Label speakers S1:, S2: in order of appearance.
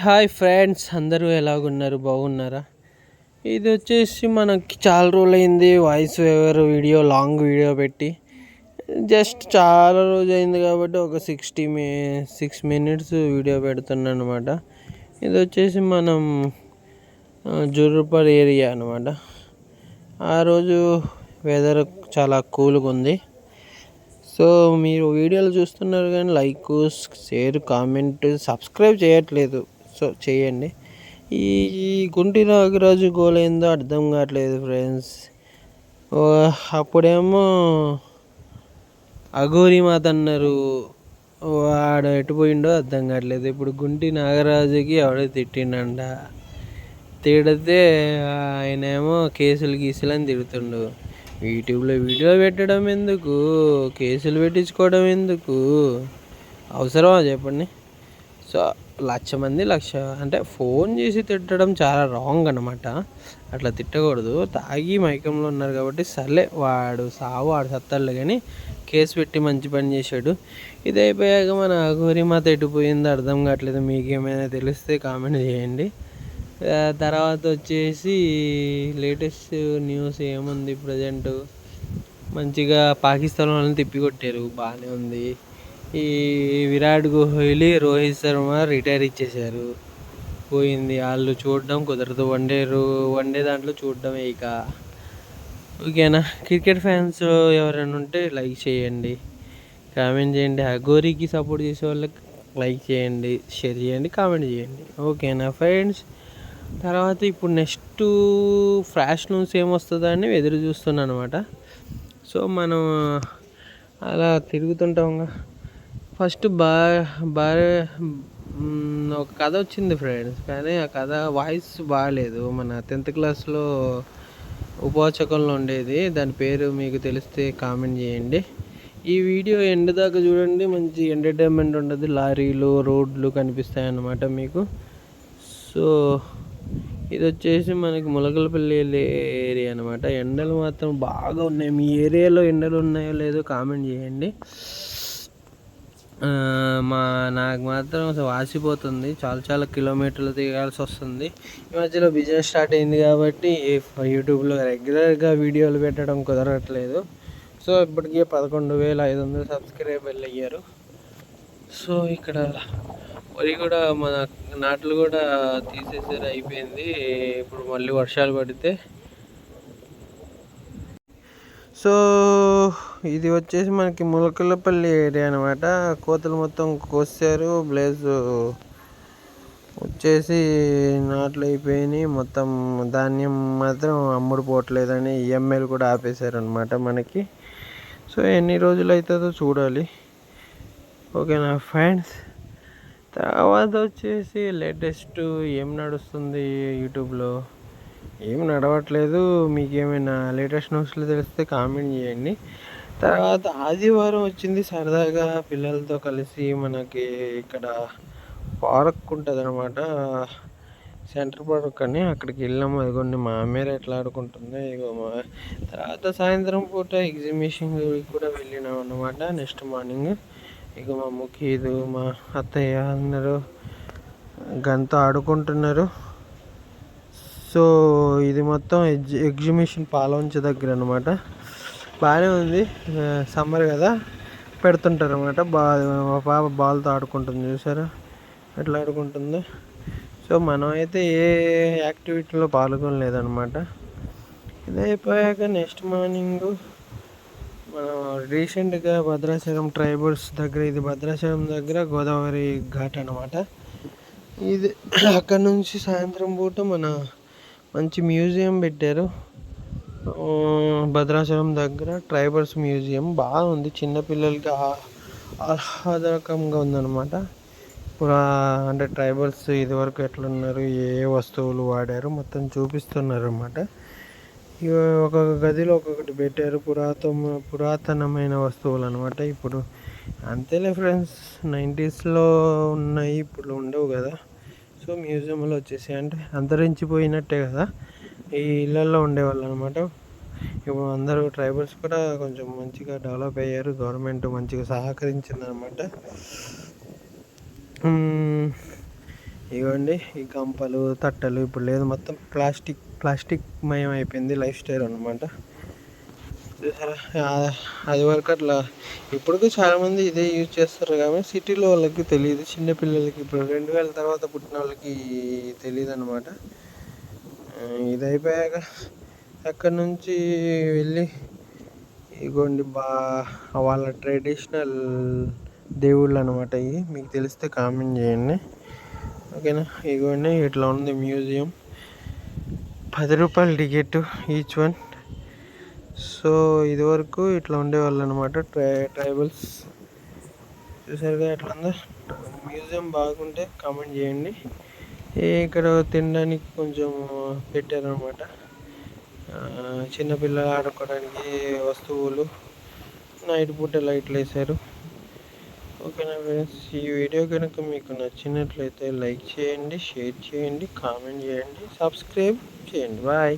S1: Hi friends, అందరూ ఎలాగున్నారు? బాగున్నారా? ఇది వచ్చేసి మనకి చాలా రోజులైంది voice over video, long video పెట్టి. జస్ట్ చాలా రోజు అయింది కాబట్టి ఒక 6 మినిట్స్ వీడియో పెడుతున్నాను అనమాట. ఇది వచ్చేసి మనం జుర్రుపల్ ఏరియా అనమాట. ఆ రోజు వెదర్ చాలా కూల్గా ఉంది. సో మీరు వీడియోలు చూస్తున్నారు కానీ లైక్, షేర్, కామెంట్, సబ్స్క్రైబ్ చేయట్లేదు. సో చేయండి. ఈ గుంటి నాగరాజు గోల్ ఏందో అర్థం కావట్లేదు ఫ్రెండ్స్. అప్పుడేమో అఘోరి మాత అన్నారు, వాడు ఎటుపోయిండో అర్థం కావట్లేదు. ఇప్పుడు గుంటి నాగరాజుకి ఎవడో తిట్టిండంట. తిడితే ఆయనేమో కేసులు అని తిడుతుండు. యూట్యూబ్లో వీడియో పెట్టడం ఎందుకు, కేసులు పెట్టించుకోవడం ఎందుకు, అవసరమా చెప్పండి? సో 1,00,000 మంది అంటే ఫోన్ చేసి తిట్టడం చాలా రాంగ్ అనమాట. అట్లా తిట్టకూడదు. తాగి మైకంలో ఉన్నారు కాబట్టి సర్లే, వాడు సత్తాడులే కానీ కేసు పెట్టి మంచి పని చేశాడు. ఇది అయిపోయాక మన అఘోరి మాత ఎటుపోయిందో అర్థం కావట్లేదు. మీకేమైనా తెలిస్తే కామెంట్ చేయండి. తర్వాత వచ్చేసి లేటెస్ట్ న్యూస్ ఏముంది? ప్రజెంట్ మంచిగా పాకిస్తాన్ వాళ్ళని తిప్పికొట్టారు, బాగానే ఉంది. ఈ విరాట్ కోహ్లీ, రోహిత్ శర్మ రిటైర్ ఇచ్చేశారు, పోయింది. వాళ్ళు చూడడం కుదరదు. వన్డే దాంట్లో చూడడమే ఇక. ఓకేనా? క్రికెట్ ఫ్యాన్స్ ఎవరైనా ఉంటే లైక్ చేయండి, కామెంట్ చేయండి. అఘోరీకి సపోర్ట్ చేసే వాళ్ళకి లైక్ చేయండి, షేర్ చేయండి, కామెంట్ చేయండి. ఓకేనా ఫ్రెండ్స్? తర్వాత ఇప్పుడు నెక్స్ట్ ఫ్లాష్ న్యూస్ ఏమొస్తుందో అని ఎదురు చూస్తున్నాను అనమాట. సో మనం అలా తిరుగుతుంటాంగా. ఫస్ట్ ఒక కథ వచ్చింది ఫ్రెండ్స్, కానీ ఆ కథ వాయిస్ బాగాలేదు. మన 10th క్లాస్లో ఉపవాచకంలో ఉండేది. దాని పేరు మీకు తెలిస్తే కామెంట్ చేయండి. ఈ వీడియో ఎండ్ దాకా చూడండి, మంచి ఎంటర్టైన్మెంట్ ఉంటుంది. లారీలు, రోడ్లు కనిపిస్తాయి అన్నమాట మీకు. సో ఇది వచ్చేసి మనకి ములకలపల్లి ఏరియా అనమాట. ఎండలు మాత్రం బాగా ఉన్నాయి. మీ ఏరియాలో ఎండలు ఉన్నాయో లేదో కామెంట్ చేయండి. నాకు మాత్రం వాసిపోతుంది. చాలా కిలోమీటర్లు తిరగాల్సి వస్తుంది. ఈ మధ్యలో బిజినెస్ స్టార్ట్ అయింది కాబట్టి యూట్యూబ్లో రెగ్యులర్గా వీడియోలు పెట్టడం కుదరట్లేదు. సో ఇప్పటికే 11,500 సబ్స్క్రైబర్లు అయ్యారు. సో ఇక్కడ వరి కూడా మన నాట్లు కూడా తీసేసారు, అయిపోయింది. ఇప్పుడు మళ్ళీ వర్షాలు పడితే. సో ఇది వచ్చేసి మనకి ములకలపల్లి ఏరియా అనమాట. కోతలు మొత్తం కోసారు. ప్లేస్ వచ్చేసి నాట్లు అయిపోయినాయి. మొత్తం ధాన్యం మాత్రం అమ్ముడు పోవట్లేదని ఈఎంఐలు కూడా ఆపేశారు అనమాట మనకి. సో ఎన్ని రోజులు అవుతుందో చూడాలి. ఓకేనా ఫ్రెండ్స్? తర్వాత వచ్చేసి లేటెస్ట్ ఏం నడుస్తుంది యూట్యూబ్లో? ఏం నడవట్లేదు. మీకు ఏమైనా లేటెస్ట్ న్యూస్లు తెలిస్తే కామెంట్ చేయండి. తర్వాత ఆదివారం వచ్చింది, సరదాగా పిల్లలతో కలిసి మనకి ఇక్కడ పార్క్ ఉంటుంది అనమాట, సెంటర్ పార్క్ అని. అక్కడికి వెళ్ళాము. అదిగోండి మా అమ్మేరు ఎట్లా ఆడుకుంటుంది. ఇగో తర్వాత సాయంత్రం పూట ఎగ్జిబిషన్ కూడా వెళ్ళినాం అనమాట. నెక్స్ట్ మార్నింగ్ ఇక మా ముఖీదు, మా అత్తయ్య అందరూ గంత ఆడుకుంటున్నారు. సో ఇది మొత్తం ఎగ్జిబిషన్ పాలవంచ దగ్గర అనమాట. బాగానే ఉంది, సమ్మర్ కదా పెడుతుంటారు అనమాట. మా పాప బాల్తో ఆడుకుంటుంది, చూసారా ఎట్లా ఆడుకుంటుందో. సో మనం అయితే ఏ యాక్టివిటీలో పాల్గొనలేదన్నమాట. ఇది అయిపోయాక నెక్స్ట్ మార్నింగ్ మనం రీసెంట్గా భద్రాచలం ట్రైబల్స్ దగ్గర, ఇది భద్రాచలం దగ్గర గోదావరి ఘాట్ అనమాట. ఇది అక్కడ నుంచి సాయంత్రం పూట మన మంచి మ్యూజియం పెట్టారు భద్రాచలం దగ్గర. ట్రైబల్స్ మ్యూజియం బాగుంది, చిన్నపిల్లలకి ఆహ్లాదకరంగా ఉందన్నమాట. అంటే ట్రైబల్స్ ఇదివరకు ఎట్లున్నారు, ఏ వస్తువులు వాడారు మొత్తం చూపిస్తున్నారు అన్నమాట. ఒక్కొక్క గదిలో ఒక్కొక్కటి పెట్టారు, పురాతనమైన వస్తువులు అనమాట. ఇప్పుడు అంతేలే ఫ్రెండ్స్, 90sలో ఉన్నాయి, ఇప్పుడు ఉండవు కదా. సో మ్యూజియంలో వచ్చేసి అంటే అంతరించిపోయినట్టే కదా, ఈ ఇళ్ళల్లో ఉండేవాళ్ళు అనమాట. ఇప్పుడు అందరూ ట్రైబల్స్ కూడా కొంచెం మంచిగా డెవలప్ అయ్యారు, గవర్నమెంట్ మంచిగా సహకరించింది అనమాట. ఇవ్వండి ఈ గంపలు తట్టలు ఇప్పుడు లేదు, మొత్తం ప్లాస్టిక్ మయం అయిపోయింది లైఫ్ స్టైల్ అనమాట. చూసారా, అది వరకు అట్లా ఇప్పటికీ చాలామంది ఇదే యూజ్ చేస్తారు కానీ సిటీలో వాళ్ళకి తెలియదు, చిన్నపిల్లలకి ఇప్పుడు 2000 తర్వాత పుట్టిన వాళ్ళకి తెలియదు అనమాట. ఇది అయిపోయాక అక్కడి నుంచి వెళ్ళి ఇగోండి వాళ్ళ ట్రెడిషనల్ దేవుళ్ళు అనమాట. ఇవి మీకు తెలిస్తే కామెంట్ చేయండి, ఓకేనా. ఇగోండి ఇట్లా ఉంది మ్యూజియం, 10 రూపాయలు టికెట్ ఈచ్ వన్. సో ఇదివరకు ఇట్లా ఉండేవాళ్ళు అనమాట ట్రైబల్స్. చూసారుగా ఎట్లా ఉందో మ్యూజియం, బాగుంటే కామెంట్ చేయండి. ఇక్కడ తినడానికి కొంచెం పెట్టారనమాట, చిన్నపిల్లలు ఆడుకోవడానికి వస్తువులు, నైట్ పూట లైట్లు వేశారు. ఓకేనా ఫ్రెండ్స్, ఈ వీడియో కనుక మీకు నచ్చినట్లయితే లైక్ చేయండి, షేర్ చేయండి, కామెంట్ చేయండి, సబ్స్క్రైబ్ చేయండి. బాయ్.